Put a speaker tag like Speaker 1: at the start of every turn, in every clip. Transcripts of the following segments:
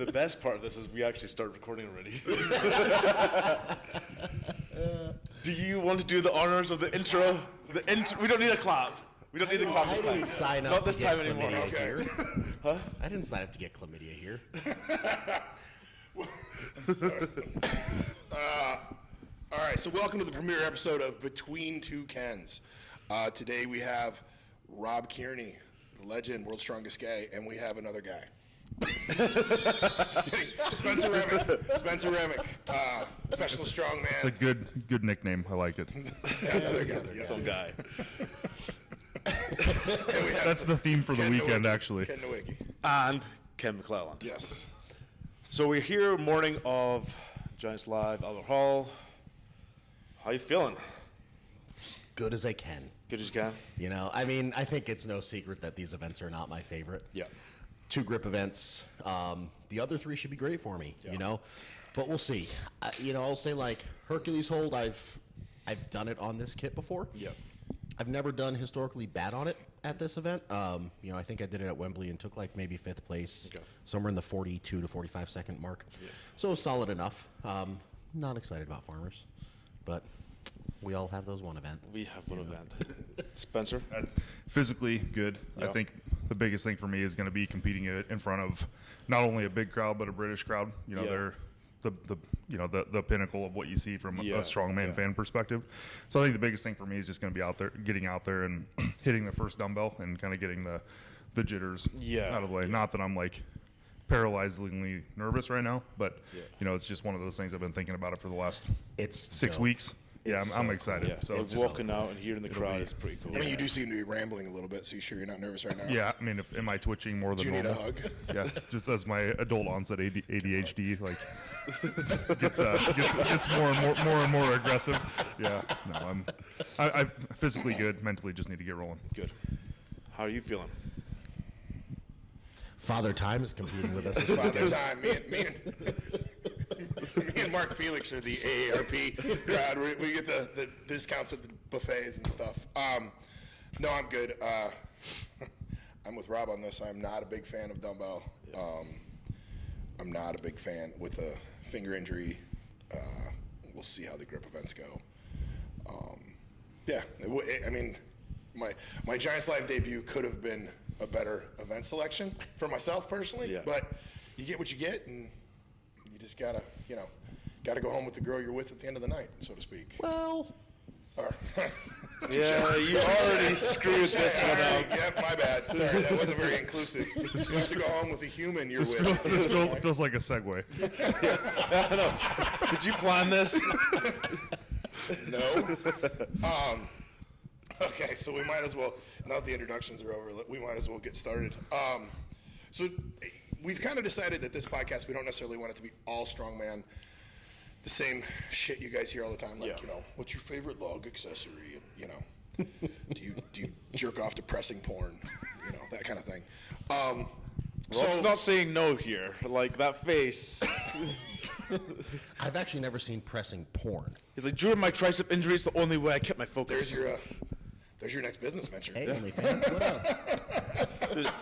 Speaker 1: The best part of this is we actually start recording already. Do you want to do the honors of the intro? We don't need a clap. We don't need the clap this time.
Speaker 2: I didn't sign up
Speaker 1: Not this
Speaker 2: to get
Speaker 1: time anymore.
Speaker 2: chlamydia
Speaker 1: Okay.
Speaker 2: here.
Speaker 1: Huh?
Speaker 2: I didn't sign up to get chlamydia here.
Speaker 3: All right, so welcome to the premiere episode of Between Two Kens. Today we have Rob Kearney, the legend, world's strongest guy, and we have another guy. Spenser Remick, professional strongman.
Speaker 4: It's a good nickname. I like it.
Speaker 3: Yeah, another guy.
Speaker 1: Some guy.
Speaker 4: That's the theme for the weekend, actually.
Speaker 3: Ken Nowicki.
Speaker 1: And Ken McClelland.
Speaker 3: Yes.
Speaker 1: So we're here morning of Giants Live, Albert Hall. How you feeling?
Speaker 2: Good as I can.
Speaker 1: Good as you can?
Speaker 2: You know, I mean, I think it's no secret that these events are not my favorite.
Speaker 1: Yeah.
Speaker 2: 2 grip events. The other 3 should be great for me, you know, but we'll see. I'll say like Hercules hold. I've done it on this kit before.
Speaker 1: Yeah.
Speaker 2: I've never done historically bad on it at this event. I think I did it at Wembley and took like maybe 5th place, somewhere in the 42 to 45 second mark. Yeah. So solid enough. Not excited about farmers, but we all have those one event.
Speaker 1: We have one event. Spencer?
Speaker 4: That's physically good.
Speaker 1: Yeah.
Speaker 4: I think the biggest thing for me is going to be competing in front of not only a big crowd but a British crowd. You know, they're the pinnacle of what you see from a strongman fan perspective. So I think the biggest thing for me is just going to be getting out there and hitting the first dumbbell and kind of getting the jitters out of the way. Not that I'm like paralyzingly nervous right now, but it's just one of those things I've been thinking about it for the last 6 weeks. Yeah, I'm excited.
Speaker 1: Yeah, so walking out and hearing the crowd is pretty cool.
Speaker 3: I mean, you do seem to be rambling a little bit, so you sure you're not nervous right now?
Speaker 4: Yeah, I mean, am I twitching more than normal?
Speaker 3: Do you need a hug?
Speaker 4: Yeah, just as my adult onset ADHD gets more and more aggressive. Yeah, no, I'm physically good. Mentally, just need to get rolling.
Speaker 1: Good. How are you feeling?
Speaker 2: Father Time is competing with us.
Speaker 3: It's Father Time. Me and Mark Felix are the AARP crowd. We get the discounts at the buffets and stuff. No, I'm good. I'm with Rob on this. I'm not a big fan of dumbbell. I'm not a big fan with a finger injury. We'll see how the grip events go. My Giants Live debut could have been a better event selection for myself personally, but you get what you get, and you just gotta go home with the girl you're with at the end of the night, so to speak.
Speaker 2: Well,
Speaker 1: you already screwed this one up.
Speaker 3: Yep, my bad. Sorry, that wasn't very inclusive. You have to go home with a human you're with.
Speaker 4: This feels like a segue.
Speaker 1: I know. Did you plan this?
Speaker 3: No. Okay, so we might as well, now that the introductions are over, we might as well get started. So we've kind of decided that this podcast, we don't necessarily want it to be all strongman, the same shit you guys hear all the time, like, what's your favorite log accessory? And, do you jerk off to pressing porn? That kind of thing.
Speaker 1: Rob's not saying no here. Like, that face.
Speaker 2: I've actually never seen pressing porn.
Speaker 1: He's like, during my tricep injury, it's the only way I kept my focus.
Speaker 3: There's your next business venture.
Speaker 2: Hey, OnlyFans, what up?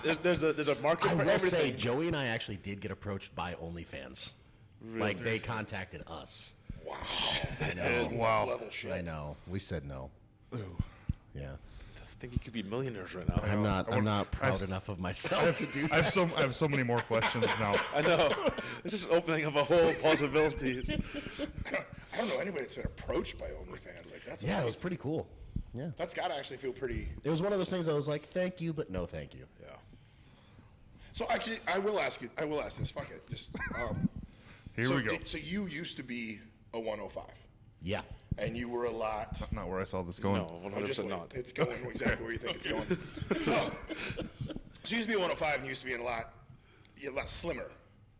Speaker 1: There's a market for
Speaker 2: I will
Speaker 1: everything.
Speaker 2: say, Joey and I actually did get approached by OnlyFans.
Speaker 1: Really?
Speaker 2: Like, they contacted us.
Speaker 3: Wow.
Speaker 2: I know.
Speaker 3: That's some next level shit.
Speaker 2: I know. We said no.
Speaker 4: Ooh.
Speaker 2: Yeah.
Speaker 1: I think you could be millionaires right now.
Speaker 2: I'm not proud enough of myself to do that.
Speaker 4: I have so many more questions now.
Speaker 1: I know. This is opening up a whole possibility.
Speaker 3: I don't know anybody that's been approached by OnlyFans. Like, that's
Speaker 2: Yeah,
Speaker 3: amazing.
Speaker 2: it was pretty cool. Yeah.
Speaker 3: That's got to actually feel pretty.
Speaker 2: It was one of those things I was like, thank you, but no thank you.
Speaker 1: Yeah.
Speaker 3: So actually, I will ask this. Fuck it. Just
Speaker 4: Here we go.
Speaker 3: So you used to be a 105.
Speaker 2: Yeah.
Speaker 3: And you were a lot.
Speaker 4: Not where I saw this going.
Speaker 1: No, 100% not.
Speaker 3: It's going exactly where you think it's going. So you used to be a 105 and you used to be a lot slimmer,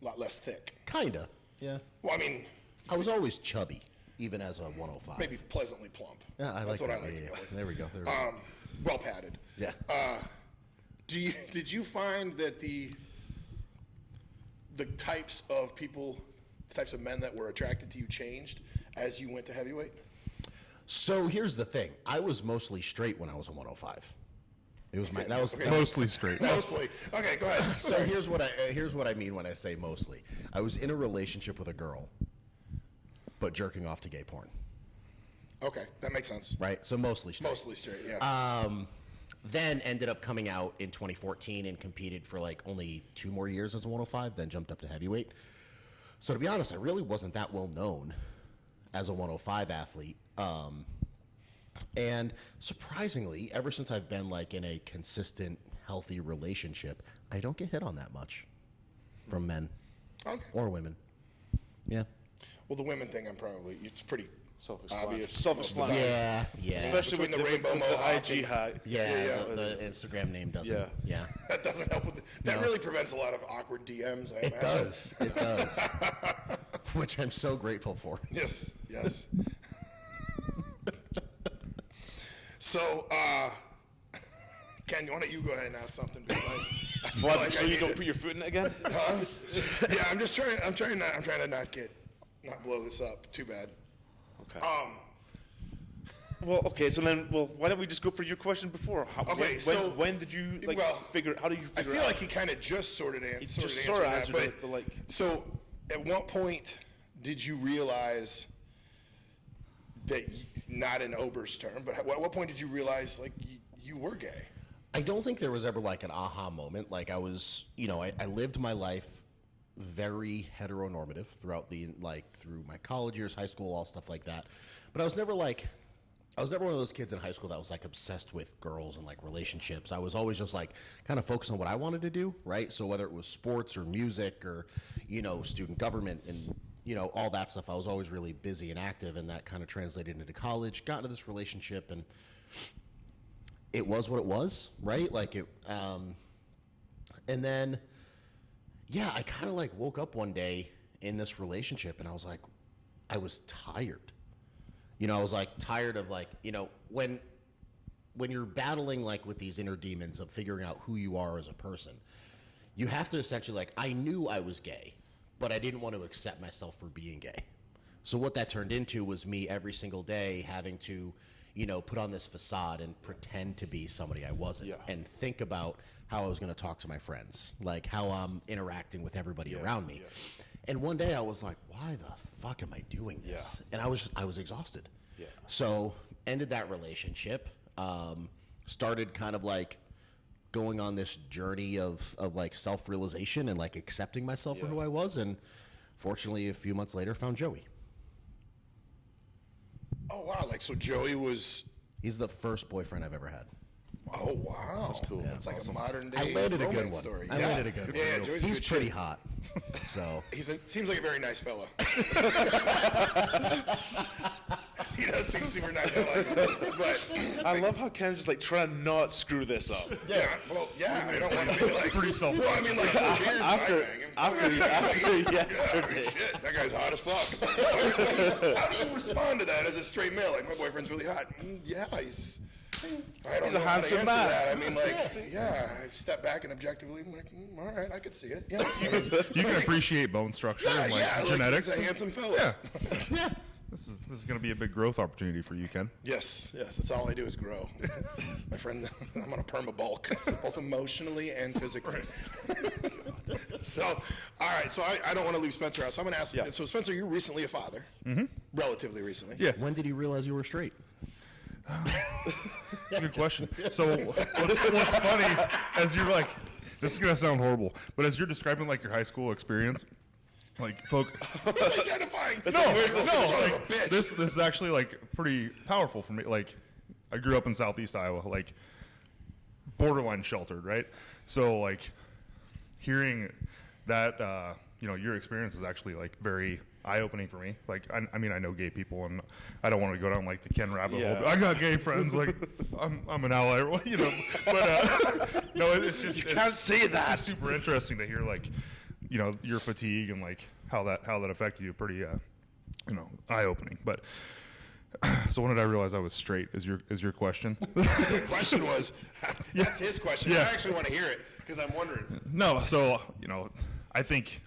Speaker 3: a lot less thick.
Speaker 2: Kinda. Yeah.
Speaker 3: Well, I mean,
Speaker 2: I was always chubby, even as a 105.
Speaker 3: maybe pleasantly plump.
Speaker 2: Yeah,
Speaker 3: That's what
Speaker 2: that.
Speaker 3: I like to
Speaker 2: Yeah.
Speaker 3: go with.
Speaker 2: There we go.
Speaker 3: Well padded.
Speaker 2: Yeah.
Speaker 3: Did you find that the types of people, the types of men that were attracted to you changed as you went to heavyweight?
Speaker 2: So here's the thing. I was mostly straight when I was a 105. It was that was
Speaker 4: Mostly straight.
Speaker 3: Mostly. Okay, go ahead.
Speaker 2: So here's what I mean when I say mostly. I was in a relationship with a girl, but jerking off to gay porn.
Speaker 3: Okay, that makes sense.
Speaker 2: Right. So mostly straight.
Speaker 3: Mostly straight, yeah.
Speaker 2: Then ended up coming out in 2014 and competed for like only 2 more years as a 105. Then jumped up to heavyweight. So to be honest, I really wasn't that well known as a 105 athlete. And surprisingly, ever since I've been like in a consistent, healthy relationship, I don't get hit on that much from men or women. Yeah.
Speaker 3: Well, the women thing, it's pretty obvious.
Speaker 1: Self-explanatory.
Speaker 2: Yeah.
Speaker 1: Especially
Speaker 3: Between
Speaker 1: with
Speaker 3: the rainbow
Speaker 1: with
Speaker 3: mohawk
Speaker 1: the IG hat.
Speaker 2: Yeah. The Instagram name doesn't. Yeah.
Speaker 3: That doesn't help with it. That really prevents a lot of awkward DMs, I
Speaker 2: It
Speaker 3: imagine.
Speaker 2: does. It does. Which I'm so grateful for.
Speaker 3: Yes. So, Ken, why don't you go ahead and ask something? Because I feel like
Speaker 1: So
Speaker 3: I
Speaker 1: you
Speaker 3: need
Speaker 1: don't
Speaker 3: it.
Speaker 1: put your foot in it again?
Speaker 3: Huh? Yeah, I'm trying to not blow this up too bad.
Speaker 1: Okay. Well, okay. So then, why don't we just go for your question before? When did you figure? How do you
Speaker 3: I
Speaker 1: figure?
Speaker 3: feel
Speaker 1: out?
Speaker 3: like he kind of just sort of answered
Speaker 1: answered
Speaker 3: that,
Speaker 1: it, but like.
Speaker 3: So, at what point did you realize that, not in Ober's term, but at what point did you realize like you were gay?
Speaker 2: I don't think there was ever like an aha moment. Like I was, I lived my life very heteronormative throughout through my college years, high school, all stuff like that. But I was never one of those kids in high school that was like obsessed with girls and like relationships. I was always just like kind of focused on what I wanted to do, right? So whether it was sports or music or, student government and, all that stuff, I was always really busy and active, and that kind of translated into college, got into this relationship, and it was what it was, right? Like it, and then, yeah, I kind of like woke up one day in this relationship and I was like, I was tired. I was like tired of like, when you're battling like with these inner demons of figuring out who you are as a person, you have to essentially like, I knew I was gay, but I didn't want to accept myself for being gay. So what that turned into was me every single day having to, put on this facade and pretend to be somebody I wasn't, and think about how I was going to talk to my friends, like how I'm interacting with everybody around me. And one day I was like, why the fuck am I doing this? And I was exhausted. So ended that relationship, started kind of like going on this journey of like self-realization and like accepting myself for who I was. And fortunately, a few months later, found Joey.
Speaker 3: Oh, wow. Like, so Joey was...
Speaker 2: He's the first boyfriend I've ever had.
Speaker 3: Oh, wow. That's
Speaker 1: cool.
Speaker 3: It's like a modern day
Speaker 2: I landed a good
Speaker 3: romance
Speaker 2: one.
Speaker 3: story.
Speaker 2: I landed a good one.
Speaker 3: Yeah, Joey's
Speaker 2: He's
Speaker 3: good
Speaker 2: pretty
Speaker 3: shit.
Speaker 2: hot. So
Speaker 3: Seems like a very nice fella. He does seem super nice. I like him. But
Speaker 1: I love how Ken's just like trying to not screw this up.
Speaker 3: I don't want to be like...
Speaker 4: Pretty self-conscious.
Speaker 3: Well, I mean, like, 4 years
Speaker 1: After
Speaker 3: after
Speaker 1: yesterday.
Speaker 3: shit, that guy's hot as fuck. How do you respond to that as a straight male? Like, my boyfriend's really hot. Yeah, he's... I don't
Speaker 1: He's
Speaker 3: know
Speaker 1: a
Speaker 3: how to
Speaker 1: handsome
Speaker 3: answer
Speaker 1: man.
Speaker 3: that. I mean, like, I step back and objectively, I'm like, all right, I could see it. Yeah,
Speaker 4: You can appreciate bone structure and like genetics.
Speaker 3: Like, he's a handsome fella.
Speaker 4: Yeah. This is going to be a big growth opportunity for you, Ken.
Speaker 3: Yes, that's all I do is grow. My friend, I'm on a perma bulk, both emotionally and physically. So, all right, so I don't want to leave Spencer out, so I'm going to ask, so Spencer, you're recently a father, relatively recently.
Speaker 4: Yeah.
Speaker 2: when did you realize you were straight?
Speaker 4: That's a good question. So what's funny, as you're like, this is going to sound horrible, but as you're describing like your high school experience, like
Speaker 3: It's identifying.
Speaker 4: This is actually like pretty powerful for me. Like, I grew up in Southeast Iowa, like borderline sheltered, right? So like hearing that, your experience is actually like very eye-opening for me. Like, I mean, I know gay people, and I don't want to go down like the Ken rabbit hole. But I got gay friends. Like, I'm an ally, But no, it's just
Speaker 1: You can't say that.
Speaker 4: It's just super interesting to hear like, your fatigue and like how that affected you. Pretty, eye-opening. But so when did I realize I was straight? Is your question?
Speaker 3: The question was, that's his question.
Speaker 4: Yeah.
Speaker 3: I actually want to hear it because I'm wondering.
Speaker 4: No, so I think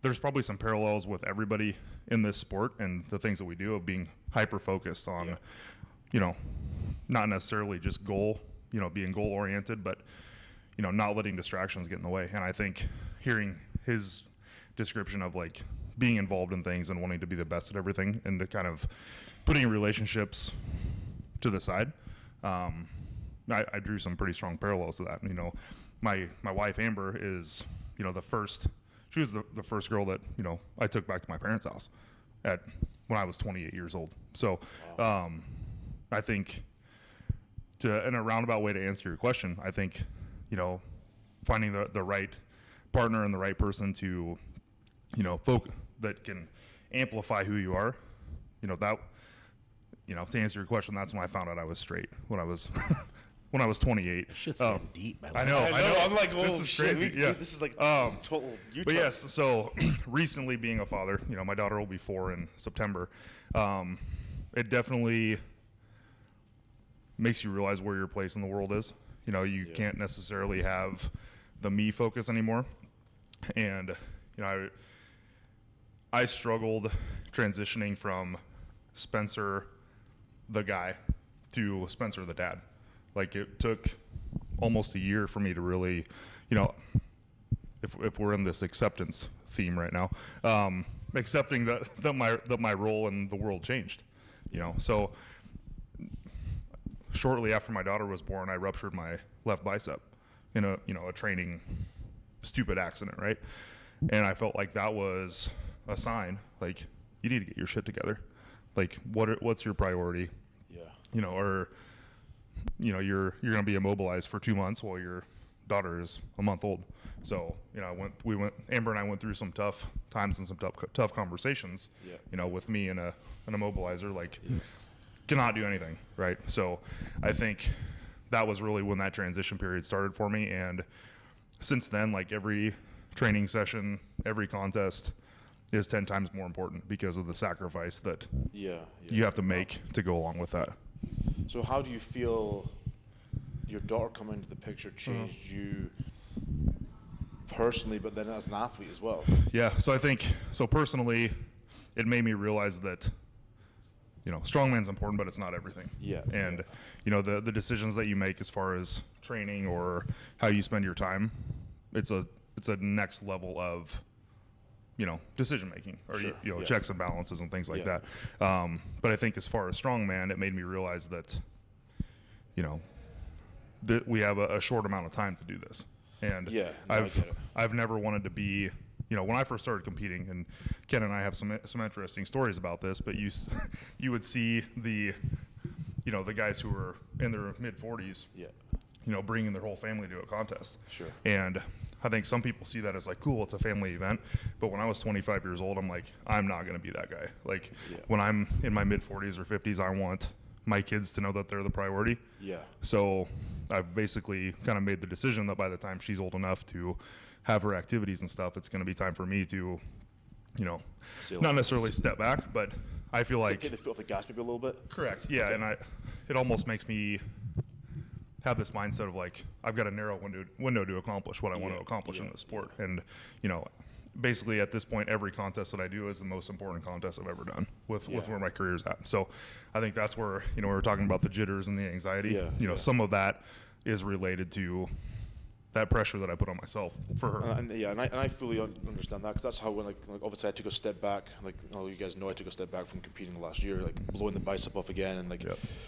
Speaker 4: there's probably some parallels with everybody in this sport and the things that we do of being hyper focused on, not necessarily just goal being goal oriented, but not letting distractions get in the way. And I think hearing his description of like being involved in things and wanting to be the best at everything, and to kind of putting relationships to the side, I drew some pretty strong parallels to that. My wife Amber is she was the first girl that I took back to my parents' house when I was 28 years old. So I think, in a roundabout way to answer your question, I think finding the right partner and the right person to that can amplify who you are, to answer your question, that's when I found out I was straight, when I was when I was 28.
Speaker 2: Shit's getting deep, man.
Speaker 4: I know.
Speaker 1: I'm like, oh,
Speaker 4: this is
Speaker 1: shit.
Speaker 4: crazy. Yeah.
Speaker 1: This is like total Utah.
Speaker 4: But yes, so recently being a father, my daughter will be 4 in September. It definitely makes you realize where your place in the world is. You can't necessarily have the me focus anymore. And, I struggled transitioning from Spenser, the guy, to Spenser, the dad. Like, it took almost a year for me to really, if we're in this acceptance theme right now, accepting that my role in the world changed, So shortly after my daughter was born, I ruptured my left bicep in a training stupid accident, right? And I felt like that was a sign, like, you need to get your shit together. Like, what's your priority? Yeah. Or you're going to be immobilized for 2 months while your daughter is a month old. So, Amber and I went through some tough times and some tough conversations, with me and an immobilizer, like, cannot do anything, right? So I think that was really when that transition period started for me. And since then, like, every training session, every contest is 10 times more important because of the sacrifice that you have to make to go along with that.
Speaker 1: So how do you feel your daughter coming into the picture changed you personally, but then as an athlete as well?
Speaker 4: Yeah, so I think, personally, it made me realize that, strongman's important, but it's not everything.
Speaker 1: Yeah.
Speaker 4: And, the decisions that you make as far as training or how you spend your time, it's a next level of, decision making, or checks and balances and things like that. But I think as far as strongman, it made me realize that, that we have a short amount of time to do this. And I've never wanted to be, when I first started competing, and Ken and I have some interesting stories about this, but you would see the guys who were in their mid 40s, bringing their whole family to a contest.
Speaker 1: Sure.
Speaker 4: And I think some people see that as like, cool, it's a family event. But when I was 25 years old, I'm like, I'm not going to be that guy. Like, when I'm in my mid 40s or 50s, I want my kids to know that they're the priority. Yeah. So I've basically kind of made the decision that by the time she's old enough to have her activities and stuff, it's going to be time for me to, not necessarily step back, but I feel like
Speaker 1: take the foot off the gas maybe a little bit.
Speaker 4: Correct. Yeah. Okay. And it almost makes me have this mindset of like, I've got a narrow window to accomplish what I want to accomplish in this sport. And, basically at this point, every contest that I do is the most important contest I've ever done with where my career's at. So I think that's where, we were talking about the jitters and the anxiety, some of that is related to that pressure that I put on myself for her.
Speaker 1: And I fully understand that, because that's how when like obviously I took a step back, like all you guys know, I took a step back from competing last year, like blowing the bicep off again, and like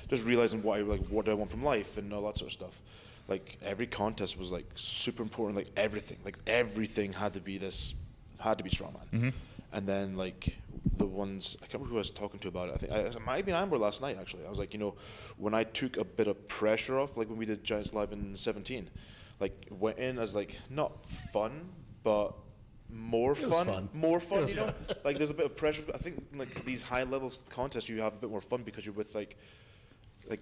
Speaker 1: just realizing what do I want from life and all that sort of stuff. Like every contest was like super important, like everything had to be strongman. Mm-hmm. And then like the ones, I can't remember who I was talking to about it. I think it might have been Amber last night actually. I was like, when I took a bit of pressure off, like when we did Giants Live in 17, like went in as like not fun, but more fun. Like there's a bit of pressure. I think like these high level contests, you have a bit more fun because you're with like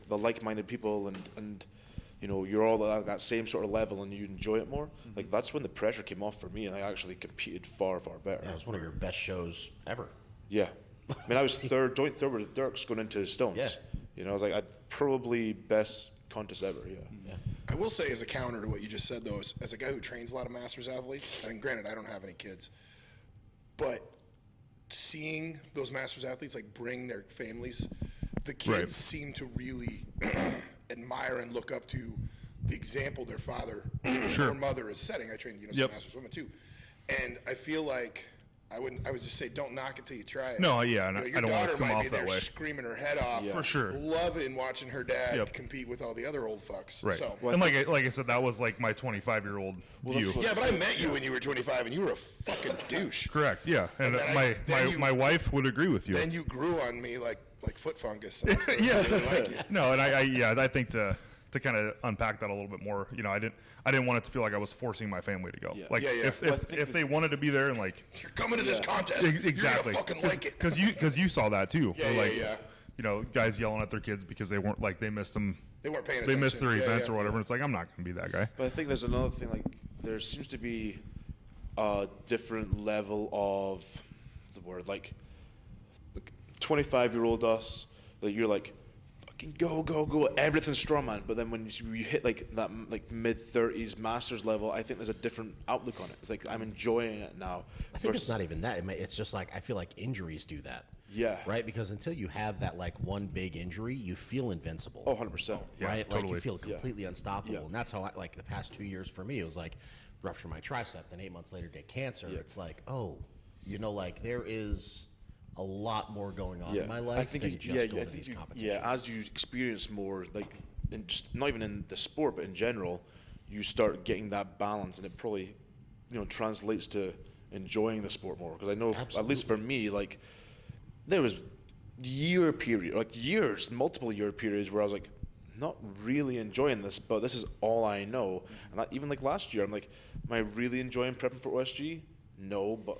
Speaker 1: the like-minded people and you're all at that same sort of level and you enjoy it more. Mm-hmm. Like that's when the pressure came off for me and I actually competed far, far better.
Speaker 2: Yeah, it was one of your best shows ever.
Speaker 1: Yeah. I mean, I was joint third with Dirks going into Stones. Yeah. I was like, probably best contest ever, yeah.
Speaker 3: I will say as a counter to what you just said, though, as a guy who trains a lot of Masters athletes, and granted, I don't have any kids, but seeing those Masters athletes, like, bring their families, the kids seem to really admire and look up to the example their father or mother is setting. I trained Masters women too, and I feel like I would just say don't knock it till you try it.
Speaker 4: No, yeah, and
Speaker 3: your
Speaker 4: I don't want it
Speaker 3: daughter
Speaker 4: to come
Speaker 3: might
Speaker 4: off
Speaker 3: be
Speaker 4: that
Speaker 3: there
Speaker 4: way.
Speaker 3: screaming her head off,
Speaker 4: For sure,
Speaker 3: loving watching her dad compete with all the other old fucks.
Speaker 4: Right.
Speaker 3: So,
Speaker 4: and like I said, that was like my 25-year-old view.
Speaker 3: yeah, but I met you when you were 25, and you were a fucking douche.
Speaker 4: Correct. Yeah, and
Speaker 3: then
Speaker 4: my wife would agree with you.
Speaker 3: Then you grew on me like foot fungus. And I started
Speaker 4: Yeah.
Speaker 3: really like you.
Speaker 4: No, and I think to kind of unpack that a little bit more, I didn't want it to feel like I was forcing my family to go.
Speaker 1: Yeah.
Speaker 4: Like if they wanted to be there and like
Speaker 3: You're coming to this contest.
Speaker 4: exactly,
Speaker 3: You're gonna fucking like it.
Speaker 4: because you saw that too.
Speaker 3: Yeah,
Speaker 4: Where,
Speaker 3: yeah,
Speaker 4: like, guys yelling at their kids because they weren't like they missed them.
Speaker 3: They weren't paying
Speaker 4: They
Speaker 3: attention.
Speaker 4: missed their
Speaker 3: Yeah,
Speaker 4: events
Speaker 3: yeah.
Speaker 4: or whatever. And it's like I'm not going to be that guy.
Speaker 1: But I think there's another thing. Like there seems to be a different level of what's the word, like 25-year-old us. Like you're like fucking go, everything's strongman. But then when you hit like that like mid-30s masters level, I think there's a different outlook on it. It's like I'm enjoying it now.
Speaker 2: I think it's not even that. It's just like I feel like injuries do that.
Speaker 1: Yeah.
Speaker 2: Right? Because until you have that like one big injury, you feel invincible.
Speaker 1: Oh, 100%.
Speaker 4: Yeah,
Speaker 2: Right? Like
Speaker 4: totally.
Speaker 2: you feel completely unstoppable.
Speaker 1: Yeah.
Speaker 2: And that's how like the past 2 years for me, it was like rupture my tricep, then 8 months later get cancer.
Speaker 1: Yeah.
Speaker 2: It's like, like there is a lot more going on
Speaker 1: Yeah.
Speaker 2: in my life than just going to these competitions.
Speaker 1: Yeah, as you experience more, like, in just not even in the sport, but in general, you start getting that balance, and it probably, translates to enjoying the sport more. Because I know, at least for me, like, there was multiple year periods where I was like, not really enjoying this, but this is all I know. And even like last year, I'm like, am I really enjoying prepping for OSG? No, but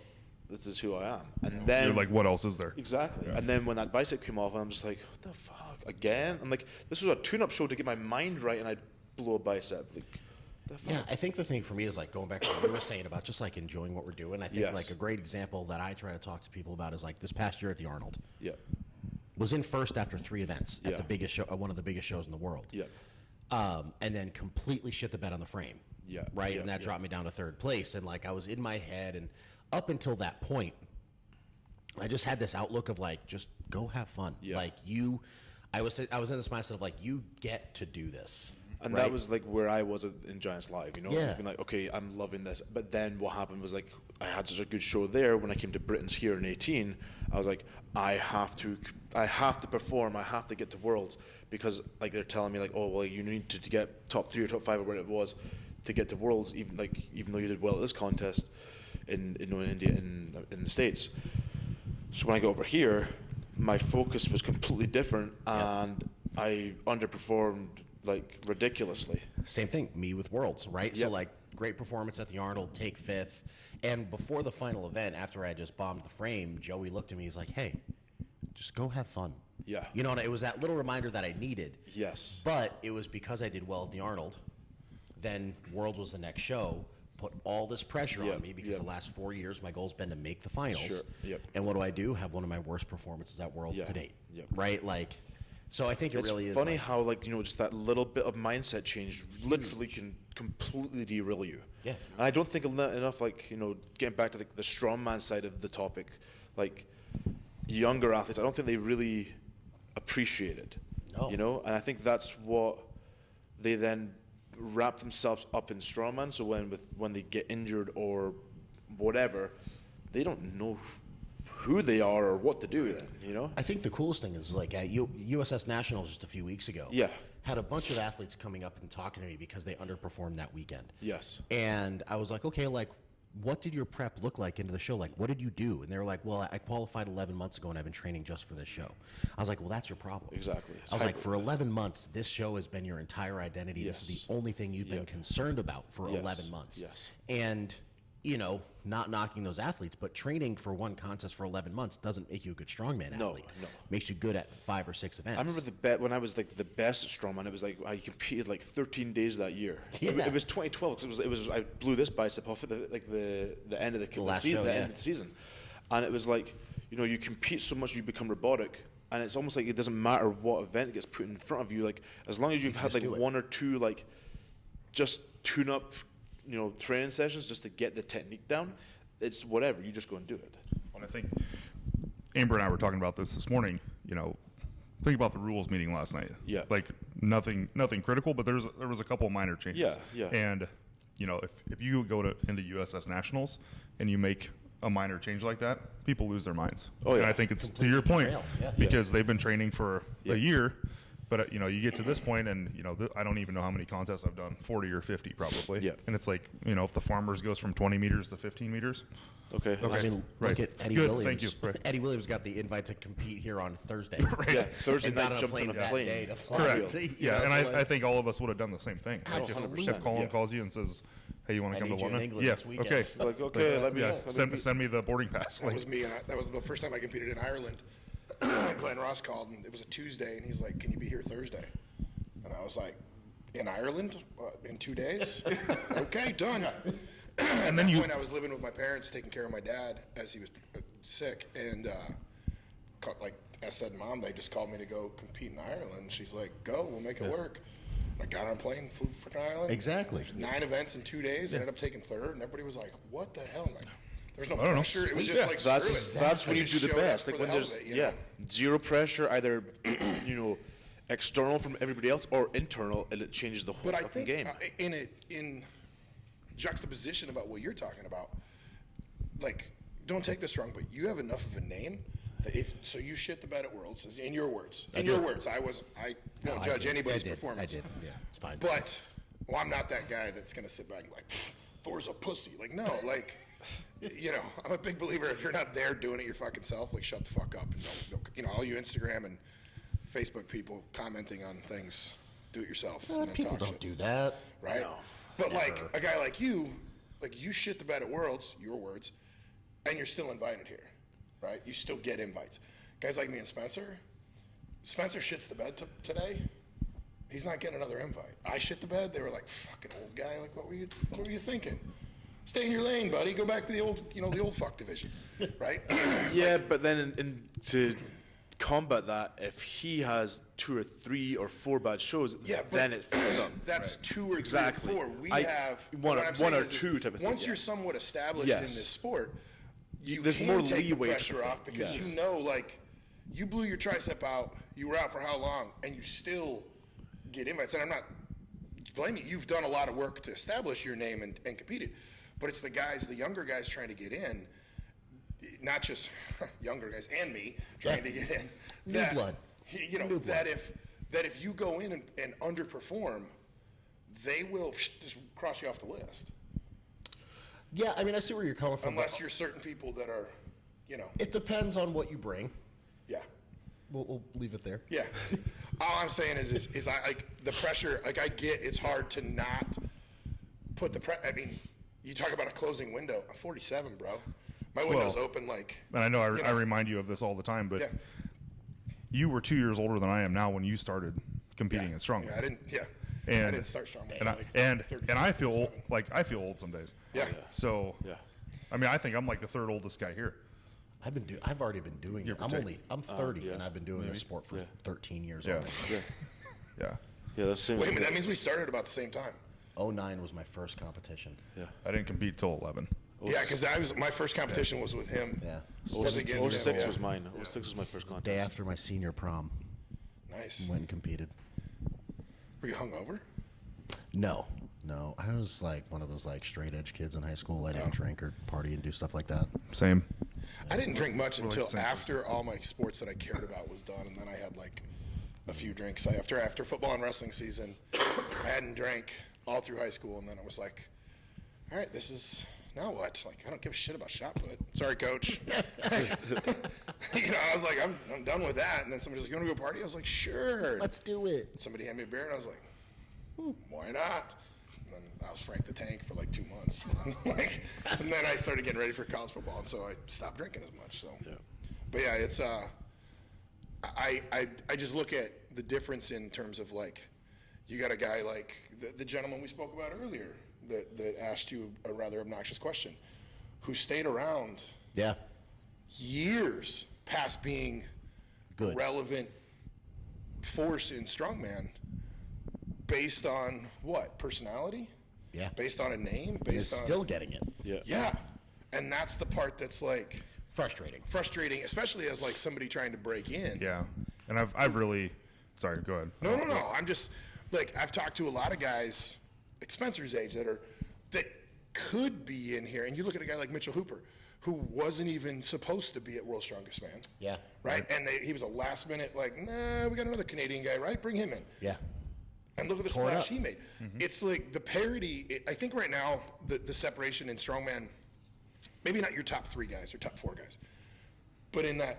Speaker 1: this is who I am. And then
Speaker 4: You're like, what else is there?
Speaker 1: Exactly. Yeah. And then when that bicep came off, I'm just like, what the fuck? Again? I'm like, this was a tune-up show to get my mind right, and I blow a bicep. Like, the fuck?
Speaker 2: Yeah, I think the thing for me is like going back to what you were saying about just like enjoying what we're doing. I think
Speaker 1: Yes.
Speaker 2: like a great example that I try to talk to people about is like this past year at the Arnold.
Speaker 1: Yeah.
Speaker 2: Was in first after 3 events at
Speaker 1: Yeah.
Speaker 2: the biggest show, one of the biggest shows in the world.
Speaker 1: Yeah.
Speaker 2: And then completely shit the bed on the frame.
Speaker 1: Yeah.
Speaker 2: Right?
Speaker 1: Yeah.
Speaker 2: And that
Speaker 1: Yeah.
Speaker 2: dropped me down to 3rd place. And like I was in my head, and up until that point, I just had this outlook of like, just go have fun.
Speaker 1: Yeah.
Speaker 2: Like I was in this mindset of like, you get to do this.
Speaker 1: And
Speaker 2: right?
Speaker 1: that was like where I was in Giants Live,
Speaker 2: Yeah.
Speaker 1: Being like, okay, I'm loving this. But then what happened was like, I had such a good show there. When I came to Britain's here in 18, I was like, I have to perform. I have to get to Worlds, because like they're telling me like, oh well, you need to get top 3 or top 5 or whatever it was to get to Worlds. Even though you did well at this contest in India in the States. So when I got over here, my focus was completely different, and I underperformed like ridiculously.
Speaker 2: Same thing, me with Worlds, right?
Speaker 1: Yep.
Speaker 2: So like great performance at the Arnold, take 5th. And before the final event, after I had just bombed the frame, Joey looked at me, he's like, hey, just go have fun.
Speaker 1: Yeah.
Speaker 2: And it was that little reminder that I needed.
Speaker 1: Yes.
Speaker 2: But it was because I did well at the Arnold. Then Worlds was the next show, put all this pressure
Speaker 1: Yep,
Speaker 2: on me because
Speaker 1: yep.
Speaker 2: the last 4 years my goal's been to make the finals.
Speaker 1: Sure, yep.
Speaker 2: And what do? Have one of my worst performances at Worlds
Speaker 1: Yeah,
Speaker 2: to date.
Speaker 1: yep.
Speaker 2: Right? Like, so I think it
Speaker 1: It's
Speaker 2: really is.
Speaker 1: funny
Speaker 2: like,
Speaker 1: how just that little bit of mindset change literally can completely derail you.
Speaker 2: Yeah.
Speaker 1: And I don't think enough getting back to the strongman side of the topic, like younger athletes, I don't think they really appreciate it.
Speaker 2: No.
Speaker 1: And I think that's what they then wrap themselves up in strongman. So when they get injured or whatever, they don't know who they are or what to do then,
Speaker 2: I think the coolest thing is like at USS Nationals just a few weeks ago.
Speaker 1: Yeah.
Speaker 2: Had a bunch of athletes coming up and talking to me because they underperformed that weekend.
Speaker 1: Yes.
Speaker 2: And I was like, okay, like, what did your prep look like into the show? Like, what did you do? And they were like, well, I qualified 11 months ago and I've been training just for this show. I was like, well, that's your problem.
Speaker 1: Exactly.
Speaker 2: I was like, for 11 months, this show has been your entire identity.
Speaker 1: Yes.
Speaker 2: This is the only thing you've been concerned about for
Speaker 1: Yes.
Speaker 2: 11 months.
Speaker 1: Yes.
Speaker 2: And, not knocking those athletes, but training for one contest for 11 months doesn't make you a good strongman athlete.
Speaker 1: No.
Speaker 2: Makes you good at 5 or 6 events.
Speaker 1: I remember when I was like the best at strongman. It was like I competed like 13 days that year.
Speaker 2: Yeah.
Speaker 1: It was 2012 because it was I blew this bicep off at the end of the
Speaker 2: last
Speaker 1: season,
Speaker 2: show,
Speaker 1: end of the season, and it was like you compete so much you become robotic, and it's almost like it doesn't matter what event gets put in front of you. Like as long as you've had like 1 or 2 like just tune up training sessions just to get the technique down, it's whatever, you just go and do it.
Speaker 4: And I think Amber and I were talking about this morning. Think about the rules meeting last night.
Speaker 1: Yeah.
Speaker 4: Like nothing critical, but there was a couple of minor changes.
Speaker 1: Yeah.
Speaker 4: And if you go into USS Nationals and you make a minor change like that, people lose their minds.
Speaker 1: Oh, yeah.
Speaker 4: And I think it's
Speaker 2: Completely
Speaker 4: to your point
Speaker 2: derail, yeah.
Speaker 4: because they've been training for a year. But you get to this point, and I don't even know how many contests I've done, 40 or 50 probably.
Speaker 1: Yeah.
Speaker 4: And it's like, if the farmers goes from 20 meters to 15 meters.
Speaker 1: Okay.
Speaker 2: I mean,
Speaker 4: Right.
Speaker 2: look at Eddie
Speaker 4: Good,
Speaker 2: Williams.
Speaker 4: thank you. Right.
Speaker 2: Eddie Williams got the invite to compete here on Thursday.
Speaker 4: Right.
Speaker 1: Yeah, Thursday
Speaker 2: And got
Speaker 1: night
Speaker 2: on a
Speaker 1: jumped
Speaker 2: plane
Speaker 1: on a
Speaker 2: that
Speaker 1: plane.
Speaker 2: day to fly.
Speaker 4: Correct.
Speaker 2: You
Speaker 4: Yeah,
Speaker 2: know,
Speaker 4: and
Speaker 2: so,
Speaker 4: I think all of us would have done the same thing. Like,
Speaker 2: Absolutely.
Speaker 4: if Colin
Speaker 1: Yeah.
Speaker 4: calls you and says, "Hey, you want
Speaker 2: I
Speaker 4: to come
Speaker 2: need
Speaker 4: to
Speaker 2: you in
Speaker 4: London?"
Speaker 2: England
Speaker 4: Yeah.
Speaker 2: this weekend.
Speaker 4: Okay.
Speaker 1: Like, okay, let me.
Speaker 4: Yeah.
Speaker 1: Let me
Speaker 4: Send me the boarding pass.
Speaker 3: That was me, and that was the first time I competed in Ireland. Glenn Ross called, and it was a Tuesday, and he's like, "Can you be here Thursday?" And I was like, "In Ireland? In 2 days?" Okay, done.
Speaker 4: And
Speaker 3: At
Speaker 4: then
Speaker 3: that point, I was living with my parents, taking care of my dad as he was sick, and like I said, Mom, they just called me to go compete in Ireland. She's like, "Go, we'll make it work." I got on a plane, flew to freaking Ireland.
Speaker 2: Exactly.
Speaker 3: 9 events in 2 days. Ended up taking third, and everybody was like, "What the hell?" I'm like, there's no
Speaker 4: don't know.
Speaker 3: pressure. It was just like, screw
Speaker 1: That's
Speaker 3: it.
Speaker 1: that's
Speaker 3: I
Speaker 1: when you
Speaker 3: just
Speaker 1: do the
Speaker 3: showed up
Speaker 1: best.
Speaker 3: for
Speaker 1: Like
Speaker 3: the
Speaker 1: when
Speaker 3: hell
Speaker 1: there's
Speaker 3: of it, you know?
Speaker 1: zero pressure, either external from everybody else or internal, and it changes the whole
Speaker 3: But I
Speaker 1: fucking
Speaker 3: think
Speaker 1: game.
Speaker 3: in juxtaposition about what you're talking about, like, don't take this wrong, but you have enough of a name that so you shit the bed at Worlds, in your words. I don't judge anybody's performance.
Speaker 2: I did. Yeah, it's fine.
Speaker 3: But I'm not that guy that's gonna sit back and be like, Thor's a pussy. Like, no, like, I'm a big believer. If you're not there doing it your fucking self, like, shut the fuck up and don't all you Instagram and Facebook people commenting on things, do it yourself. and then
Speaker 2: People
Speaker 3: talk
Speaker 2: don't
Speaker 3: shit,
Speaker 2: do that.
Speaker 3: right? But like a guy like you shit the bed at Worlds, your words, and you're still invited here, right? You still get invites. Guys like me and Spencer shits the bed today. He's not getting another invite. I shit the bed. They were like, "Fucking old guy. Like, what were you thinking? Stay in your lane, buddy. Go back to the old fuck division, right?"
Speaker 1: Yeah, but then to combat that, if he has 2 or 3 or 4 bad shows,
Speaker 3: Yeah, but
Speaker 1: then it fucks up.
Speaker 3: That's 2 or
Speaker 1: Exactly.
Speaker 3: 3 or 4. We
Speaker 1: I-
Speaker 3: have
Speaker 1: one
Speaker 3: what
Speaker 1: or-
Speaker 3: I'm saying
Speaker 1: one or
Speaker 3: is
Speaker 1: 2 type of thing,
Speaker 3: Once
Speaker 1: yeah.
Speaker 3: you're somewhat established
Speaker 1: Yes.
Speaker 3: in this sport, you
Speaker 1: There's
Speaker 3: can
Speaker 1: more
Speaker 3: take
Speaker 1: leeway
Speaker 3: the
Speaker 1: to
Speaker 3: pressure
Speaker 1: perform.
Speaker 3: off because
Speaker 1: Yes.
Speaker 3: like, you blew your tricep out. You were out for how long, and you still get invites. And I'm not blaming you. You've done a lot of work to establish your name and competed, but it's the younger guys trying to get in. Not just younger guys and me trying to get in.
Speaker 2: New blood. New blood.
Speaker 3: That if you go in and underperform, they will just cross you off the list.
Speaker 2: Yeah, I mean, I see where you're coming from. but
Speaker 3: Unless you're certain people that are,
Speaker 2: it depends on what you bring.
Speaker 3: yeah.
Speaker 2: We'll leave it there.
Speaker 3: Yeah. All I'm saying is I like the pressure. Like, I get it's hard to not put I mean, you talk about a closing window. I'm 47, bro. My window's open like.
Speaker 4: And I know I remind you of this all the time, but
Speaker 3: Yeah.
Speaker 4: you were 2 years older than I am now when you started competing at Strongman.
Speaker 3: Yeah, I didn't. Yeah. I
Speaker 4: And-
Speaker 3: didn't start strong.
Speaker 4: And I feel old, I feel old some days.
Speaker 3: Yeah.
Speaker 4: So
Speaker 1: Yeah.
Speaker 4: I mean, I think I'm like the 3rd oldest guy here.
Speaker 2: I've already been doing it. I'm 30 and I've been doing this sport for 13 years
Speaker 4: Yeah.
Speaker 2: already.
Speaker 1: Yeah. Yeah, that's the same.
Speaker 3: Wait a minute. That means we started about the same time.
Speaker 2: 09 was my first competition.
Speaker 4: I didn't compete till 11.
Speaker 3: Yeah, because my first competition was with him.
Speaker 2: Yeah.
Speaker 3: Was against him,
Speaker 1: 06
Speaker 3: yeah.
Speaker 1: was mine. 06 was my first contest.
Speaker 2: Day after my senior prom,
Speaker 3: Nice.
Speaker 2: went and competed.
Speaker 3: Were you hungover?
Speaker 2: No. I was like one of those like straight edge kids in high school. I didn't drink or party and do stuff like that.
Speaker 4: Same.
Speaker 3: I didn't drink much until
Speaker 4: same.
Speaker 3: after all my sports that I cared about was done, and then I had like a few drinks. After football and wrestling season, I hadn't drank all through high school, and then I was like, all right, this is now what? Like, I don't give a shit about shot put. Sorry, coach. I was like, I'm done with that. And then somebody was like, you want to go party? I was like, sure.
Speaker 2: Let's do it.
Speaker 3: Somebody handed me a beer, and I was like, why not? And then I was Frank the Tank for like 2 months. And then I started getting ready for college football, and so I stopped drinking as much. So, but yeah, it's I just look at the difference in terms of like, you got a guy like the gentleman we spoke about earlier that asked you a rather obnoxious question, who stayed around
Speaker 2: Yeah.
Speaker 3: years past being
Speaker 2: Good.
Speaker 3: relevant force in strongman, based on what? Personality?
Speaker 2: Yeah.
Speaker 3: Based on a name?
Speaker 2: And is
Speaker 3: Based on
Speaker 2: still getting it.
Speaker 3: yeah. And that's the part that's like
Speaker 2: Frustrating.
Speaker 3: frustrating, especially as like somebody trying to break in.
Speaker 4: Yeah. And I've really Sorry, go ahead.
Speaker 3: No. I'm just like, I've talked to a lot of guys like Spencer's age that could be in here, and you look at a guy like Mitchell Hooper, who wasn't even supposed to be at World's Strongest Man.
Speaker 2: Yeah.
Speaker 3: Right? And he was a last minute, like, nah, we got another Canadian guy, right? Bring him in.
Speaker 2: Yeah.
Speaker 3: And look at the
Speaker 2: Tore it
Speaker 3: splash
Speaker 2: up.
Speaker 3: he made. It's like the parity. I think right now, the separation in Strongman, maybe not your top 3 guys or top 4 guys, but in that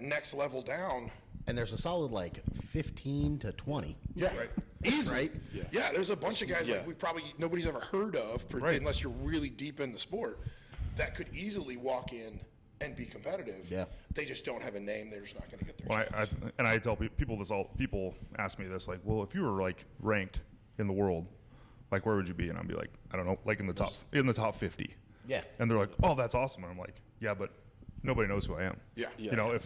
Speaker 3: next level down.
Speaker 2: And there's a solid like 15 to 20.
Speaker 3: Yeah.
Speaker 4: Right.
Speaker 3: Easy.
Speaker 2: Right?
Speaker 3: Yeah, there's a bunch of guys
Speaker 1: Yeah.
Speaker 3: like nobody's ever heard of,
Speaker 4: Right.
Speaker 3: unless you're really deep in the sport, that could easily walk in and be competitive.
Speaker 2: Yeah.
Speaker 3: They just don't have a name. They're just not going to get their
Speaker 4: Well,
Speaker 3: chance.
Speaker 4: I tell people this all. People ask me this, like, well, if you were like ranked in the world, like where would you be? And I'd be like, I don't know, like in the top 50.
Speaker 2: Yeah.
Speaker 4: And they're like, oh, that's awesome. And I'm like, yeah, but nobody knows who I am.
Speaker 3: Yeah.
Speaker 4: You know,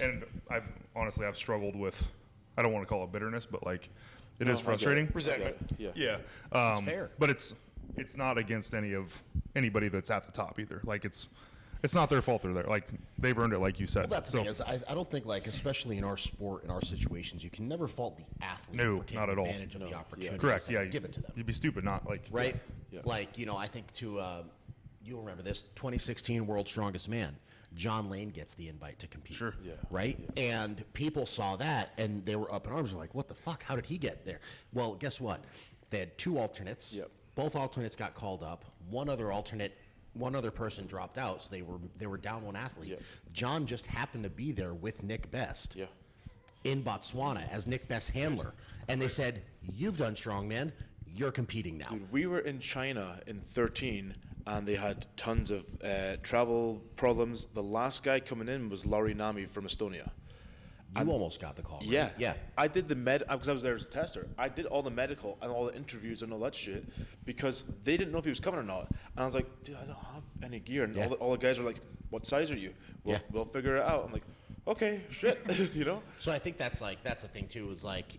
Speaker 4: and I've struggled with, I don't want to call it bitterness, but like, it is frustrating.
Speaker 3: Resentment.
Speaker 1: Yeah.
Speaker 4: Yeah.
Speaker 2: fair.
Speaker 4: But it's not against anybody that's at the top either. Like it's not their fault they're there. Like they've earned it, like you said.
Speaker 2: Well, that's the thing is, I don't think, like, especially in our sport, in our situations, you can never fault the athlete
Speaker 4: No,
Speaker 2: for taking
Speaker 4: not at all.
Speaker 2: advantage of the opportunities
Speaker 4: Correct.
Speaker 2: that
Speaker 4: Yeah.
Speaker 2: are given to them.
Speaker 4: You'd be stupid not like.
Speaker 2: Right?
Speaker 1: Yeah.
Speaker 2: Like, I think you'll remember this, 2016 World's Strongest Man. John Lane gets the invite to compete.
Speaker 4: Sure.
Speaker 1: Yeah.
Speaker 2: Right? And people saw that, and they were up in arms. They're like, what the fuck? How did he get there? Well, guess what? They had 2 alternates.
Speaker 1: Yep.
Speaker 2: Both alternates got called up. One other person dropped out, so they were down 1 athlete.
Speaker 1: Yep.
Speaker 2: John just happened to be there with Nick Best
Speaker 1: Yeah.
Speaker 2: in Botswana as Nick Best's handler. And they said, you've done strongman, you're competing now.
Speaker 1: Dude, we were in China in 13, and they had tons of travel problems. The last guy coming in was Lauri Nami from Estonia.
Speaker 2: You almost got the call, right?
Speaker 1: Yeah.
Speaker 2: Yeah.
Speaker 1: I did the because I was there as a tester. I did all the medical and all the interviews and all that shit because they didn't know if he was coming or not. And I was like, dude, I don't have any gear. And
Speaker 2: Yeah.
Speaker 1: all the guys were like, what size are you? We'll figure it out. I'm like, okay, shit,
Speaker 2: So I think that's the thing too, is like,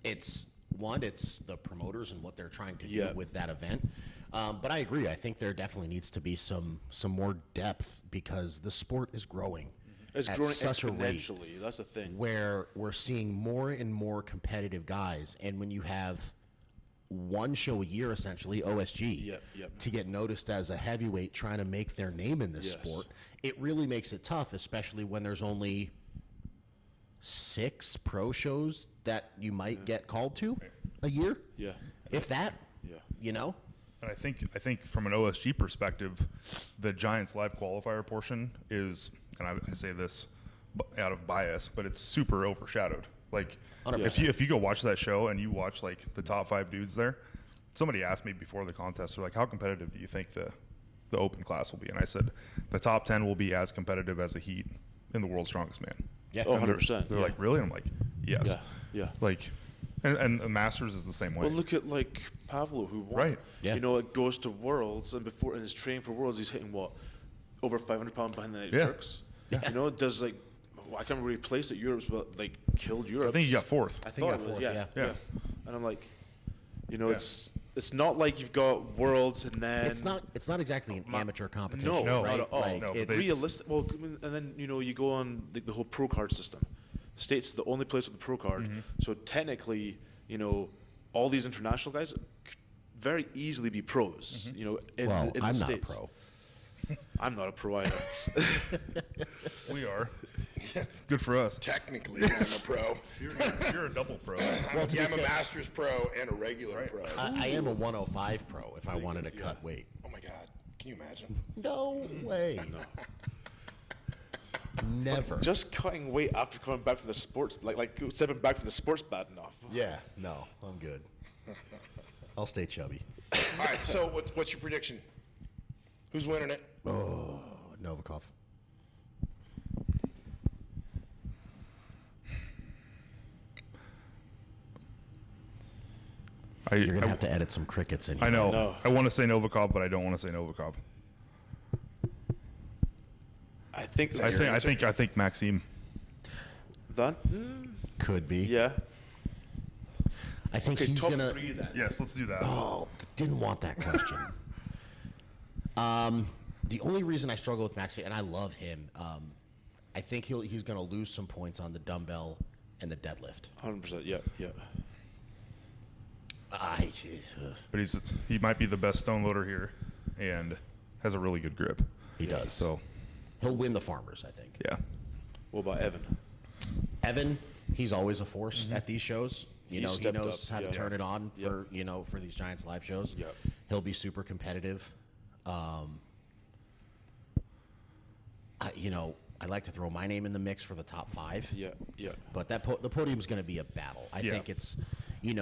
Speaker 2: it's the promoters and what they're trying to do
Speaker 1: Yeah.
Speaker 2: with that event. But I agree. I think there definitely needs to be some more depth because the sport is growing.
Speaker 1: It's
Speaker 2: at
Speaker 1: growing
Speaker 2: such a rate
Speaker 1: exponentially. That's the thing.
Speaker 2: where we're seeing more and more competitive guys. And when you have one show a year, essentially, OSG,
Speaker 1: Yep.
Speaker 2: to get noticed as a heavyweight trying to make their name in this
Speaker 1: Yes.
Speaker 2: sport, it really makes it tough, especially when there's only 6 pro shows that you might get called to a year.
Speaker 1: Yeah.
Speaker 2: If that,
Speaker 1: Yeah.
Speaker 4: And I think from an OSG perspective, the Giants live qualifier portion is, and I say this out of bias, but it's super overshadowed. Like
Speaker 2: 100%.
Speaker 4: if you go watch that show and you watch like the top 5 dudes there, somebody asked me before the contest, they're like, how competitive do you think the open class will be? And I said, the top 10 will be as competitive as a heat in the World's Strongest Man.
Speaker 2: Yeah.
Speaker 1: Oh,
Speaker 4: And they're-
Speaker 1: 100%.
Speaker 4: They're
Speaker 1: yeah.
Speaker 4: like, really? And I'm like, yes.
Speaker 1: Yeah. Yeah.
Speaker 4: Like, and the Masters is the same way.
Speaker 1: Well, look at like Pavlo, who won.
Speaker 4: Right.
Speaker 2: Yeah.
Speaker 1: It goes to Worlds, and before in his training for Worlds, he's hitting what, over 500 pounds behind the net
Speaker 4: Yeah.
Speaker 1: jerks. Does like, I can't remember where he placed at Europe's, but like killed Europe.
Speaker 4: I think he got 4th.
Speaker 1: I
Speaker 2: think
Speaker 1: thought
Speaker 2: he
Speaker 1: it
Speaker 2: got
Speaker 1: was,
Speaker 2: fourth, yeah.
Speaker 1: And I'm like, it's not like you've got Worlds and then
Speaker 2: It's not exactly an amateur competition.
Speaker 1: No,
Speaker 4: No,
Speaker 2: right?
Speaker 1: not at all.
Speaker 2: Like,
Speaker 4: No, but
Speaker 2: it's
Speaker 4: they-
Speaker 1: realistic. Well, I mean, and then you go on the whole pro card system. State's the only place with the pro card, so technically, all these international guys could very easily be pros. In
Speaker 2: well,
Speaker 1: the
Speaker 2: I'm not
Speaker 1: States.
Speaker 2: a pro.
Speaker 1: I'm not a pro either.
Speaker 4: We are. Good for us.
Speaker 3: Technically, I'm a pro.
Speaker 4: You're a double pro.
Speaker 2: Well, to
Speaker 3: Yeah,
Speaker 2: be
Speaker 3: I'm a
Speaker 2: fair,
Speaker 3: Masters pro and a regular pro.
Speaker 2: I am a 105 pro if I wanted to cut weight.
Speaker 3: Oh my God, can you imagine?
Speaker 2: No way. Never.
Speaker 1: Just cutting weight after coming back from the sports, like stepping back from the sports, bad enough.
Speaker 2: Yeah. No, I'm good. I'll stay chubby.
Speaker 3: All right, so what's your prediction? Who's winning it?
Speaker 2: Oh, Novikov. You're gonna have to edit some crickets in here.
Speaker 4: I know.
Speaker 1: No.
Speaker 4: I want to say Novikov, but I don't want to say Novikov.
Speaker 1: I think
Speaker 3: that your answer?
Speaker 4: I think Maxime.
Speaker 1: that.
Speaker 2: Could be.
Speaker 1: Yeah.
Speaker 2: I think
Speaker 1: Okay,
Speaker 2: he's
Speaker 1: top
Speaker 2: gonna.
Speaker 1: 3 then.
Speaker 4: Yes, let's do that.
Speaker 2: Oh, didn't want that question. The only reason I struggle with Maxi, and I love him, I think he's going to lose some points on the dumbbell and the deadlift.
Speaker 1: 100%. Yeah.
Speaker 4: But he might be the best stone loader here, and has a really good grip.
Speaker 2: He does.
Speaker 4: So
Speaker 2: he'll win the farmers, I think.
Speaker 4: yeah.
Speaker 1: What about Evan?
Speaker 2: Evan, he's always a force at these shows. He knows how to turn it on for for these Giants live shows.
Speaker 1: Yep.
Speaker 2: He'll be super competitive. I like to throw my name in the mix for the top 5.
Speaker 1: Yeah.
Speaker 2: But the podium's going to be a battle. I
Speaker 4: Yeah.
Speaker 2: think it's, we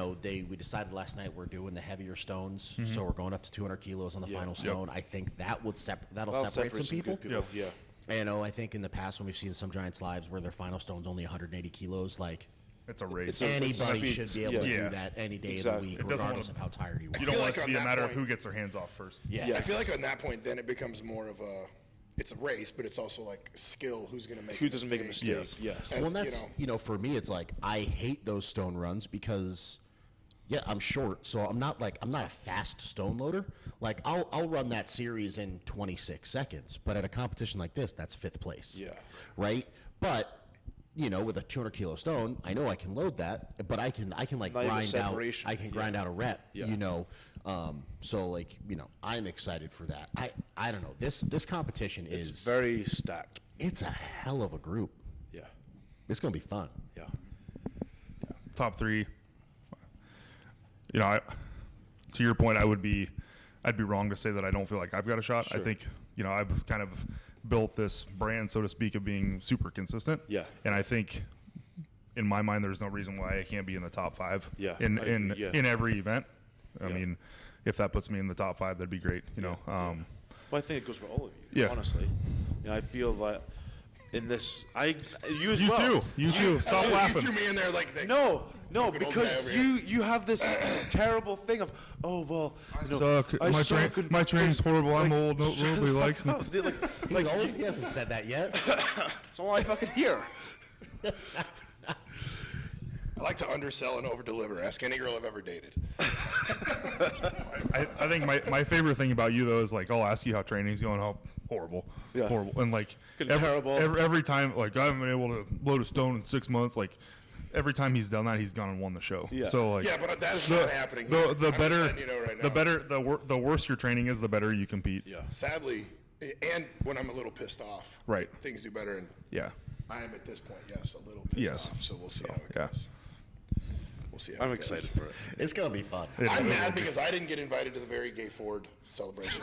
Speaker 2: decided last night we're doing the heavier stones, so we're going up to 200 kilos on the final stone. I think that'll separate some people.
Speaker 1: Good Yeah.
Speaker 2: I think in the past when we've seen some Giants lives where their final stone's only 180 kilos, like
Speaker 4: It's a race.
Speaker 1: It's a-
Speaker 2: anybody should be able to
Speaker 4: Yeah.
Speaker 2: do that any day
Speaker 1: Exactly.
Speaker 2: of the
Speaker 4: It
Speaker 2: week,
Speaker 4: doesn't
Speaker 2: regardless
Speaker 4: wanna-
Speaker 2: of how tired you are.
Speaker 4: You don't
Speaker 3: feel
Speaker 4: want
Speaker 3: like
Speaker 4: it to be
Speaker 3: on
Speaker 4: a
Speaker 3: that
Speaker 4: matter of
Speaker 3: point-
Speaker 4: who gets their hands off first.
Speaker 2: Yeah.
Speaker 3: I feel like on that point, then it becomes more of it's a race, but it's also like skill. Who's going to make
Speaker 1: Who doesn't make a mistake?
Speaker 4: Yes.
Speaker 1: Yes.
Speaker 3: As-
Speaker 2: Well, and that's for me, it's like I hate those stone runs because, I'm short, so I'm not a fast stone loader. Like I'll run that series in 26 seconds, but at a competition like this, that's 5th place.
Speaker 1: Yeah.
Speaker 2: Right. But with a 200 kilo stone, I know I can load that, but I can like
Speaker 1: Not even
Speaker 2: grind out.
Speaker 1: separation.
Speaker 2: I can grind out a rep.
Speaker 1: Yeah.
Speaker 2: So I'm excited for that. I don't know. This competition
Speaker 1: It's
Speaker 2: is
Speaker 1: very stacked.
Speaker 2: it's a hell of a group.
Speaker 1: Yeah.
Speaker 2: It's gonna be fun.
Speaker 1: Yeah.
Speaker 4: Top 3. To your point, I'd be wrong to say that I don't feel like I've got a shot.
Speaker 1: Sure.
Speaker 4: I think I've kind of built this brand, so to speak, of being super consistent.
Speaker 1: Yeah.
Speaker 4: And I think in my mind, there's no reason why I can't be in the top 5.
Speaker 1: Yeah,
Speaker 4: In
Speaker 1: I agree, yeah.
Speaker 4: in every event. I
Speaker 1: Yeah.
Speaker 4: mean, if that puts me in the top 5, that'd be great.
Speaker 1: Well, I think it goes for all of you.
Speaker 4: Yeah.
Speaker 1: Honestly, I feel that in this, you as
Speaker 4: You
Speaker 1: well.
Speaker 4: too. You too. Stop
Speaker 3: You
Speaker 4: laughing.
Speaker 3: threw me in there like this.
Speaker 1: No,
Speaker 3: Token old
Speaker 1: because
Speaker 3: guy over here.
Speaker 1: you have this terrible thing of, oh well,
Speaker 4: I suck. My training's horrible. I'm old. Nobody likes me.
Speaker 2: He's old. He hasn't said that yet.
Speaker 1: That's all I fucking hear.
Speaker 3: I like to undersell and overdeliver. Ask any girl I've ever dated.
Speaker 4: I think my favorite thing about you though is like I'll ask you how training's going. Oh, horrible,
Speaker 1: Yeah.
Speaker 4: horrible, and like
Speaker 1: Terrible.
Speaker 4: every time like I haven't been able to load a stone in 6 months. Like every time he's done that, he's gone and won the show.
Speaker 1: Yeah.
Speaker 4: So like
Speaker 3: Yeah, but that is not happening here.
Speaker 4: The
Speaker 3: I'm just
Speaker 4: better
Speaker 3: letting you know right now.
Speaker 4: the worse your training is, the better you compete.
Speaker 1: Yeah.
Speaker 3: Sadly, and when I'm a little pissed off,
Speaker 4: Right.
Speaker 3: things do better. And
Speaker 4: Yeah.
Speaker 3: I am at this point, yes, a little pissed
Speaker 4: Yes.
Speaker 3: off. So we'll see how it
Speaker 4: yeah.
Speaker 3: goes. We'll see how
Speaker 1: I'm
Speaker 3: it goes.
Speaker 1: excited for it.
Speaker 2: It's gonna be fun.
Speaker 3: I'm mad because I didn't get invited to the Very Gay Ford celebration.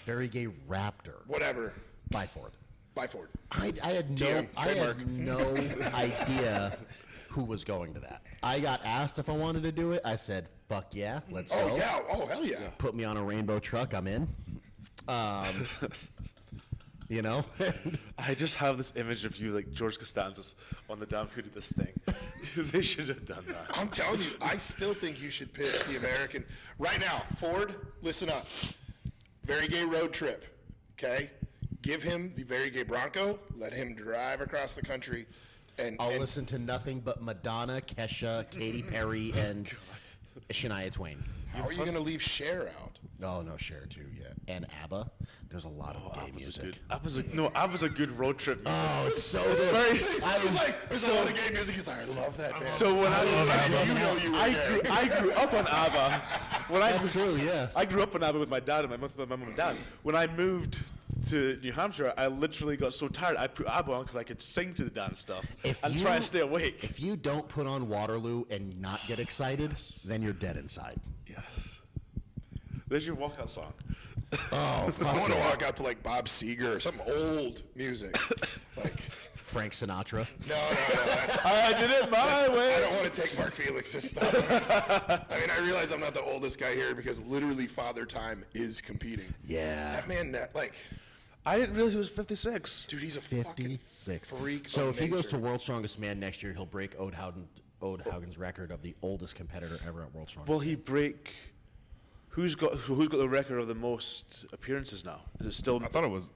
Speaker 2: Very gay raptor
Speaker 3: Whatever.
Speaker 2: by Ford.
Speaker 3: Bye, Ford.
Speaker 2: I had
Speaker 3: TM,
Speaker 2: no idea who was going to that. I got asked if I wanted to do it. I said, "Fuck yeah, let's
Speaker 3: Oh,
Speaker 2: go."
Speaker 3: yeah. Oh, hell yeah.
Speaker 2: Put me on a rainbow truck. I'm in.
Speaker 1: I just have this image of you like George Costanza's on the downfield of this thing. They should have done that.
Speaker 3: I'm telling you, I still think you should pitch the American. Right now, Ford, listen up. Very Gay road trip, okay? Give him the Very Gay Bronco. Let him drive across the country.
Speaker 2: I'll listen to nothing but Madonna, Kesha, Katy Perry, and Shania Twain.
Speaker 3: How are you going to leave Cher out?
Speaker 2: Oh no, Cher too, yeah. And ABBA. There's a lot of gay music.
Speaker 1: Abba's a good road trip.
Speaker 2: Oh, it's so
Speaker 1: It's
Speaker 2: good.
Speaker 1: very.
Speaker 3: He's like, there's a lot of gay music. He's like, I love that band.
Speaker 1: So when I grew up on ABBA.
Speaker 2: That's true, yeah.
Speaker 1: I grew up on ABBA with my dad and my mom and dad. When I moved to New Hampshire, I literally got so tired. I put ABBA on because I could sing to the dance stuff and try and stay awake.
Speaker 2: If you don't put on Waterloo and not get excited, then you're dead inside.
Speaker 1: Yes. There's your walkout song.
Speaker 2: Oh,
Speaker 3: I want to walk out to like Bob Seger or some old music. Like
Speaker 2: Frank Sinatra.
Speaker 3: no. That's,
Speaker 1: I did it my way.
Speaker 3: I don't want to take Mark Felix's stuff. I mean, I realize I'm not the oldest guy here because literally Father Time is competing.
Speaker 2: Yeah.
Speaker 3: That man,
Speaker 1: I didn't realize he was 56.
Speaker 3: dude, he's a fucking
Speaker 2: 56.
Speaker 3: freak.
Speaker 2: So
Speaker 3: of
Speaker 2: if he goes
Speaker 3: nature.
Speaker 2: to World's Strongest Man next year, he'll break Oldhaugen's record of the oldest competitor ever at World's Strongest.
Speaker 1: Will he break? Who's got the record of the most appearances now? Is it still?
Speaker 4: I thought it was,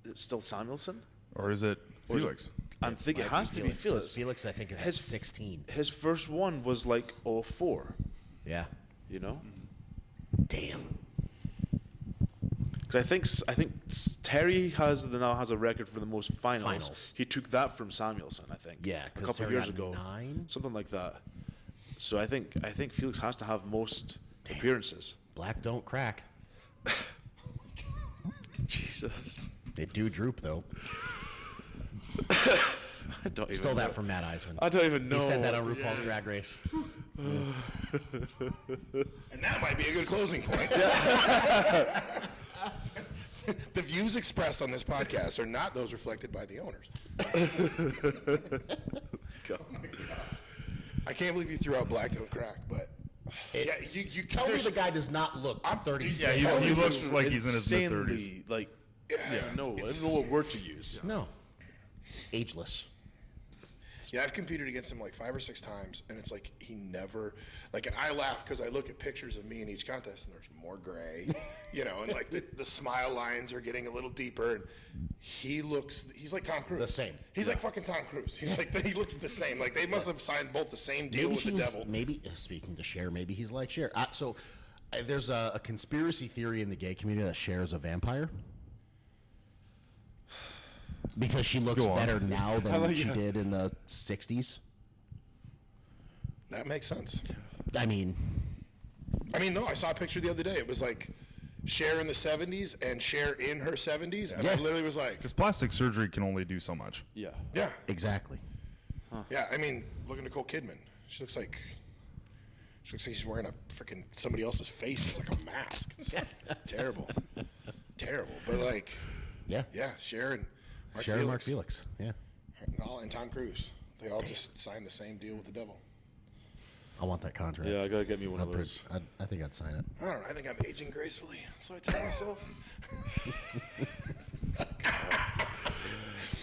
Speaker 1: Is it still Samuelson?
Speaker 4: or is it
Speaker 1: Or is it-
Speaker 4: Felix?
Speaker 1: I'm thinking it has to be
Speaker 2: 'cause
Speaker 1: Felix.
Speaker 2: Felix, I think, is at
Speaker 1: His-
Speaker 2: 16.
Speaker 1: His first one was like 04.
Speaker 2: Yeah.
Speaker 1: You know.
Speaker 2: Damn.
Speaker 1: Because I think Terry now has a record for the most finals. He took that from Samuelson, I think.
Speaker 2: Yeah,
Speaker 1: a couple of years ago,
Speaker 2: 9?
Speaker 1: something like that. So I think Felix has to have most appearances.
Speaker 2: Black don't crack.
Speaker 1: Jesus.
Speaker 2: They do droop though.
Speaker 1: I don't even
Speaker 2: Stole
Speaker 1: know.
Speaker 2: that from Matt Eisman.
Speaker 1: I don't even know.
Speaker 2: He said that on RuPaul's Drag Race.
Speaker 3: And that might be a good closing point. The views expressed on this podcast are not those reflected by the owners.
Speaker 1: God.
Speaker 3: Oh my God. I can't believe you threw out Black Don't Crack, but yeah, you
Speaker 2: Tell me the guy does not look 36.
Speaker 4: Yeah, he looks like he's in his mid-30s.
Speaker 1: Insanely, like, I don't know what word to use.
Speaker 2: No. Ageless.
Speaker 3: Yeah, I've competed against him like 5 or 6 times, and it's like he never, like, and I laugh because I look at pictures of me in each contest, and there's more gray, you know, and like the smile lines are getting a little deeper, and he's like Tom Cruise.
Speaker 2: The same.
Speaker 3: He's like fucking Tom Cruise. He's like, he looks the same. Like, they must have signed both the same deal with the devil.
Speaker 2: Maybe, speaking to Cher, maybe he's like Cher. There's a conspiracy theory in the gay community that Cher is a vampire. Because she looks better now than she did in the 60s.
Speaker 3: That makes sense.
Speaker 2: I mean,
Speaker 3: no, I saw a picture the other day. It was like Cher in the 70s and Cher in her 70s, and I literally was like,
Speaker 4: Because plastic surgery can only do so much.
Speaker 1: Yeah.
Speaker 3: yeah.
Speaker 2: exactly.
Speaker 3: Yeah, I mean, look at Nicole Kidman. She looks like she's wearing a freaking somebody else's face. It's like a mask. It's terrible. Terrible. But like,
Speaker 2: Yeah.
Speaker 3: Cher and Mark
Speaker 2: Cher
Speaker 3: Felix.
Speaker 2: and Mark Felix. Yeah.
Speaker 3: And Tom Cruise. They all just signed the same deal with the devil.
Speaker 2: I want that contract.
Speaker 1: Yeah, I gotta get me one of
Speaker 2: I'd
Speaker 1: those.
Speaker 2: I think I'd sign it.
Speaker 3: I don't know. I think I'm aging gracefully. That's what I tell myself.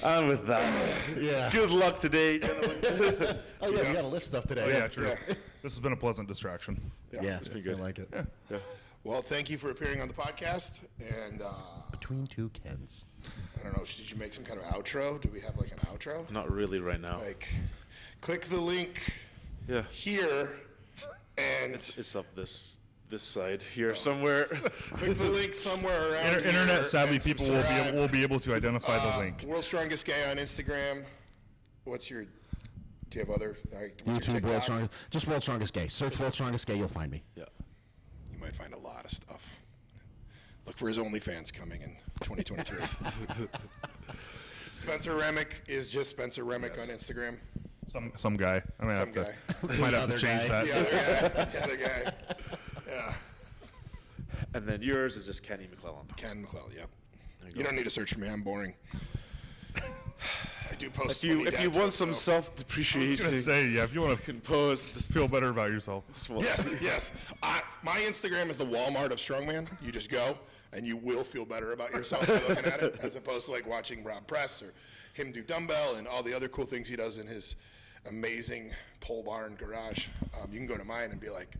Speaker 1: And with that,
Speaker 2: Yeah.
Speaker 1: good luck today, gentlemen.
Speaker 2: Oh, yeah, we got a list stuff today.
Speaker 4: Oh, yeah, true.
Speaker 3: Yeah.
Speaker 4: This has been a pleasant distraction.
Speaker 2: Yeah,
Speaker 1: It's been good.
Speaker 2: I like it.
Speaker 1: Yeah.
Speaker 3: Well, thank you for appearing on the podcast. And
Speaker 2: Between two Kens.
Speaker 3: I don't know. Did you make some kind of outro? Do we have like an outro?
Speaker 1: Not really right now.
Speaker 3: Like, click the link
Speaker 1: Yeah.
Speaker 3: here, and
Speaker 1: It's up this side here somewhere.
Speaker 3: click the link somewhere around here
Speaker 4: Internet savvy
Speaker 3: and
Speaker 4: people
Speaker 3: subscribe.
Speaker 4: will be able to identify the link.
Speaker 3: World's Strongest Gay on Instagram. Do you have other? What's your
Speaker 2: YouTube,
Speaker 3: TikTok?
Speaker 2: World's Strongest. Just World's Strongest Gay. Search World's Strongest Gay, you'll find me.
Speaker 1: Yeah.
Speaker 3: You might find a lot of stuff. Look for his OnlyFans coming in 2023. Spenser Remick is just Spenser Remick on Instagram.
Speaker 4: Some guy. I might
Speaker 3: Some
Speaker 4: have
Speaker 3: guy.
Speaker 4: to, might have to change that.
Speaker 3: The other guy. Yeah.
Speaker 1: And then yours is just Kenny McClelland.
Speaker 3: Ken McClelland, yep. You don't need to search for me. I'm boring. I do post.
Speaker 1: If you want some
Speaker 4: I was
Speaker 1: self-depreciation,
Speaker 4: gonna say, yeah, if you want to
Speaker 1: compose, just
Speaker 4: feel better about yourself.
Speaker 3: Yes. My Instagram is the Walmart of Strongman. You just go, and you will feel better about yourself by looking at it, as opposed to like watching Rob press or him do dumbbell and all the other cool things he does in his amazing pole barn garage. You can go to mine and be like,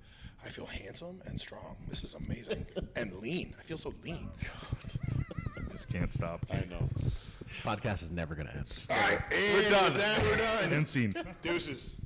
Speaker 3: I feel handsome and strong. This is amazing. And lean. I feel so lean.
Speaker 4: Just can't stop.
Speaker 1: I know.
Speaker 2: This podcast is never going to end.
Speaker 3: All right, and
Speaker 1: We're done.
Speaker 3: with that, we're done.
Speaker 4: End scene.
Speaker 3: Deuces.